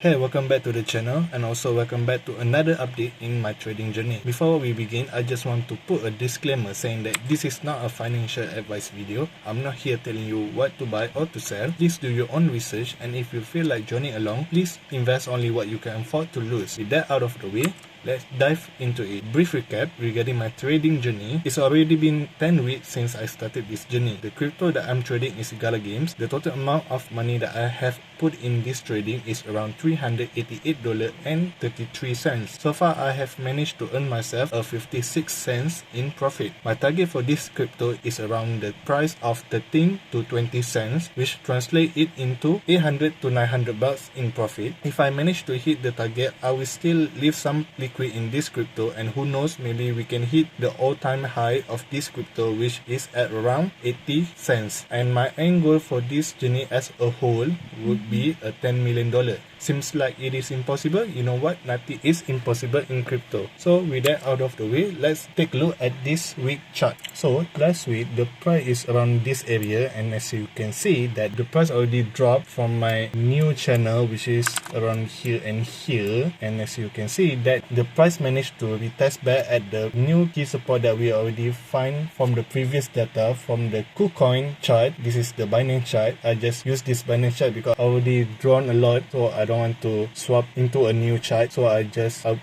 Hey, welcome back to the channel and also welcome back to another update in my trading journey. Before we begin, I just want to put a disclaimer saying that this is not a financial advice video. I'm not here telling you what to buy or to sell. Please do your own research, and if you feel like joining along, please invest only what you can afford to lose. With that out of the way, let's dive into it. Brief recap regarding my trading journey. It's already been 10 weeks since I started this journey. The crypto that I'm trading is GALA games. The total amount of money that I have put in this trading is around $388.33. So far, I have managed to earn myself a 56 cents in profit. My target for this crypto is around the price of 13 to 20 cents, which translates it into 800 to 900 bucks in profit. If I manage to hit the target, I will still leave some liquid in this crypto, and who knows, maybe we can hit the all-time high of this crypto, which is at around 80 cents. And my end goal for this journey as a whole would be a $10 million. Seems like it is impossible. You know what? Nothing is impossible in crypto. So with that out of the way, let's take a look at this week chart. So last week the price is around this area, and as you can see that the price already dropped from my new channel, which is around here and here. And as you can see that the price managed to retest back at the new key support that we already find from the previous data from the KuCoin chart. This is the Binance chart. I just use this Binance chart because I already drawn a lot, so I don't want to swap into a new chart, so I'll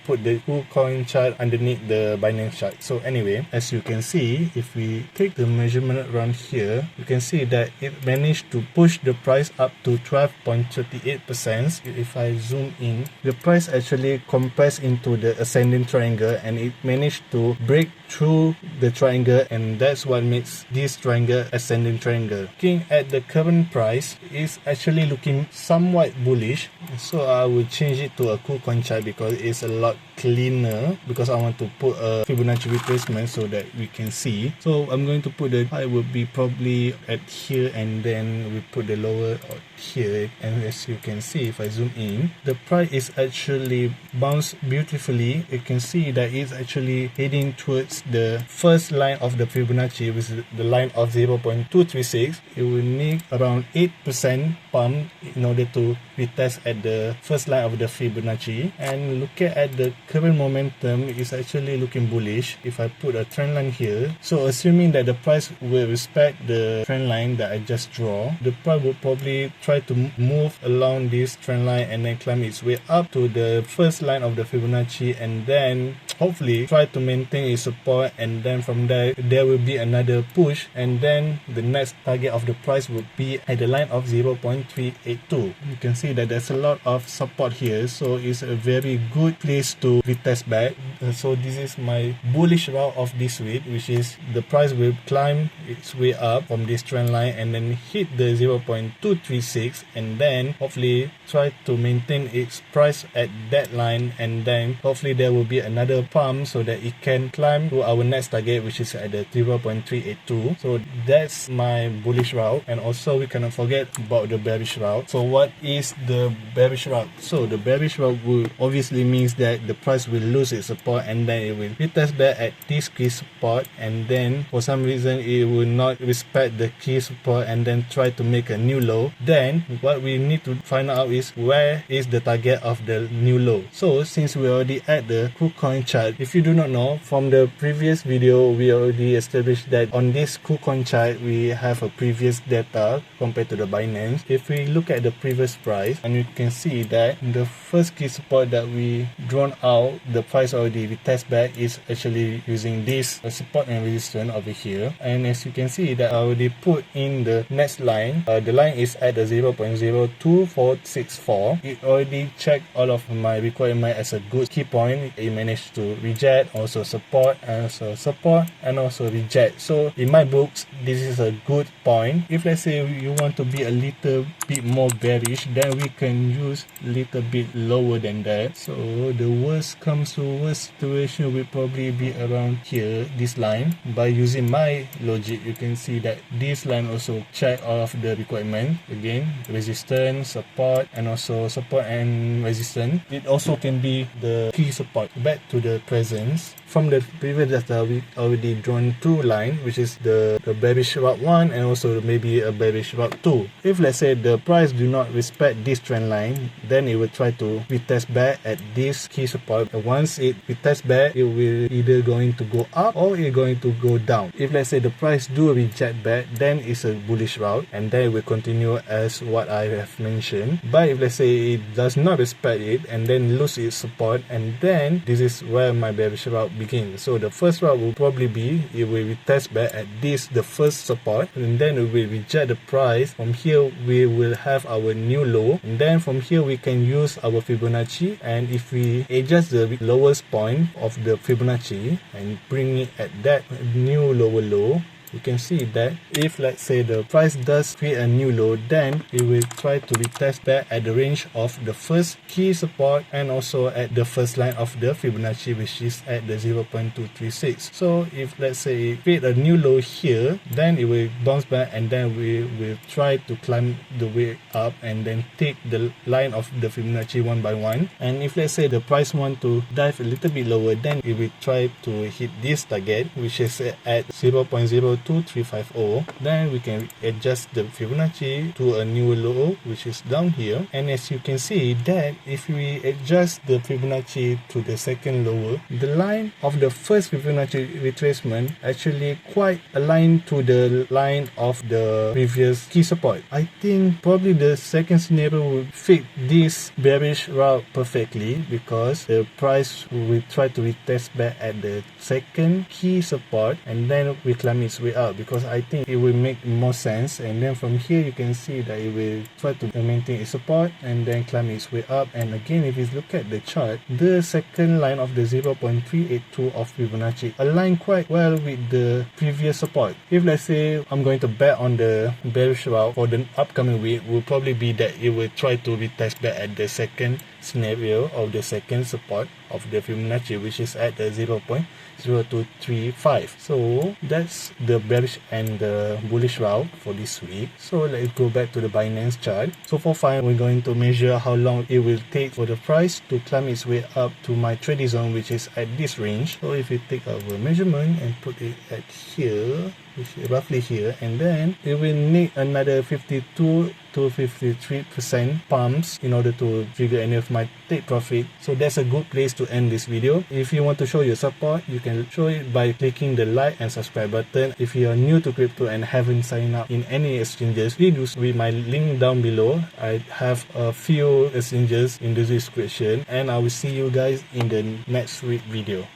put the KuCoin chart underneath the Binance chart. So anyway, as you can see, if we take the measurement around here, you can see that it managed to push the price up to 12.38%. If I zoom in, the price actually compressed into the ascending triangle, and it managed to break through the triangle, and that's what makes this triangle ascending triangle. Looking at the current price, is actually looking somewhat bullish, so I will change it to a KuCoin chart because it's a lot cleaner, because I want to put a Fibonacci retracement so that we can see. So I'm going to put the high will be probably at here, and then we put the lower here. And as you can see, if I zoom in, the price is actually bounced beautifully. You can see that it's actually heading towards the first line of the Fibonacci, which is the line of 0.236. It will need around 8% pump in order to retest at the first line of the Fibonacci. And looking at the current momentum, is actually looking bullish. If I put a trend line here, so assuming that the price will respect the trend line that I just draw, the price will probably try to move along this trend line and then climb its way up to the first line of the Fibonacci, and then hopefully try to maintain its support, and then from there will be another push, and then the next target of the price would be at the line of 0.382. You can see that there's a lot of support here, so it's a very good place to retest back. So this is my bullish route of this week, which is the price will climb its way up from this trend line and then hit the 0.236, and then hopefully try to maintain its price at that line, and then hopefully there will be another pump so that it can climb to our next target, which is at the 0.382. So that's my bullish route. And also we cannot forget about the bearish route. So what is the bearish route? So the bearish route will obviously means that the price will lose its support, and then it will retest back at this key support, and then for some reason it will not respect the key support and then try to make a new low. Then what we need to find out is where is the target of the new low. So since we already at the KuCoin chart, if you do not know, from the previous video we already established that on this KuCoin chart we have a previous data compared to the Binance. If we look at the previous price, and you can see that the first key support that we drawn out, the price already retest back is actually using this support and resistance over here. And as you can see that I already put in the next line, the line is at the 0.02464. It already checked all of my requirement as a good key point. It managed to reject, also support, and also support, and also reject. So in my books, this is a good point. If let's say you want to be a little bit more bearish, then we can use a little bit lower than that. So the worst comes to worst situation will probably be around here, this line. By using my logic, you can see that this line also check all of the requirement. Again, resistance, support, and also support and resistance. It also can be the key support. Back to the presence. From the previous data, we already drawn two lines, which is the bearish route 1 and also maybe a bearish route 2. If let's say the price do not respect this trend line, then it will try to retest back at this key support. Once it retests back, it will either going to go up or it going to go down. If let's say the price do reject back, then it's a bullish route and then it will continue as what I have mentioned. But if let's say it does not respect it and then lose its support, and then this is where my bearish route begins. So the first route will probably be it will retest back at this, the first support, and then it will reject the price. From here we will have our new low, and then from here we can use our Fibonacci, and if we adjust the lowest point of the Fibonacci and bring it at that new lower low, you can see that if let's say the price does create a new low, then it will try to retest back at the range of the first key support and also at the first line of the Fibonacci, which is at the 0.236. So if let's say it create a new low here, then it will bounce back and then we will try to climb the way up and then take the line of the Fibonacci one by one. And if let's say the price want to dive a little bit lower, then it will try to hit this target, which is at 0.02350. Then we can adjust the Fibonacci to a new low, which is down here. And as you can see that if we adjust the Fibonacci to the second lower, the line of the first Fibonacci retracement actually quite aligned to the line of the previous key support. I think probably the second scenario will fit this bearish route perfectly, because the price will try to retest back at the second key support and then we climb its way up, because I think it will make more sense. And then from here you can see that it will try to maintain its support and then climb its way up. And again, if you look at the chart, the second line of the 0.382 of Fibonacci align quite well with the previous support. If let's say I'm going to bet on the bearish route for the upcoming week, will probably be that it will try to retest back at the second scenario of the second support of the Fibonacci, which is at the 0.0235. So that's the bearish and the bullish route for this week. So let's go back to the Binance chart. So for fine, we're going to measure how long it will take for the price to climb its way up to my trading zone, which is at this range. So if we take our measurement and put it at here, which is roughly here, and then it will need another 52 to 53% pumps in order to trigger any of my take profit. So that's a good place to end this video. If you want to show your support, you can show it by clicking the like and subscribe button. If you are new to crypto and haven't signed up in any exchanges, please read my link down below. I have a few exchanges in the description, and I will see you guys in the next week video.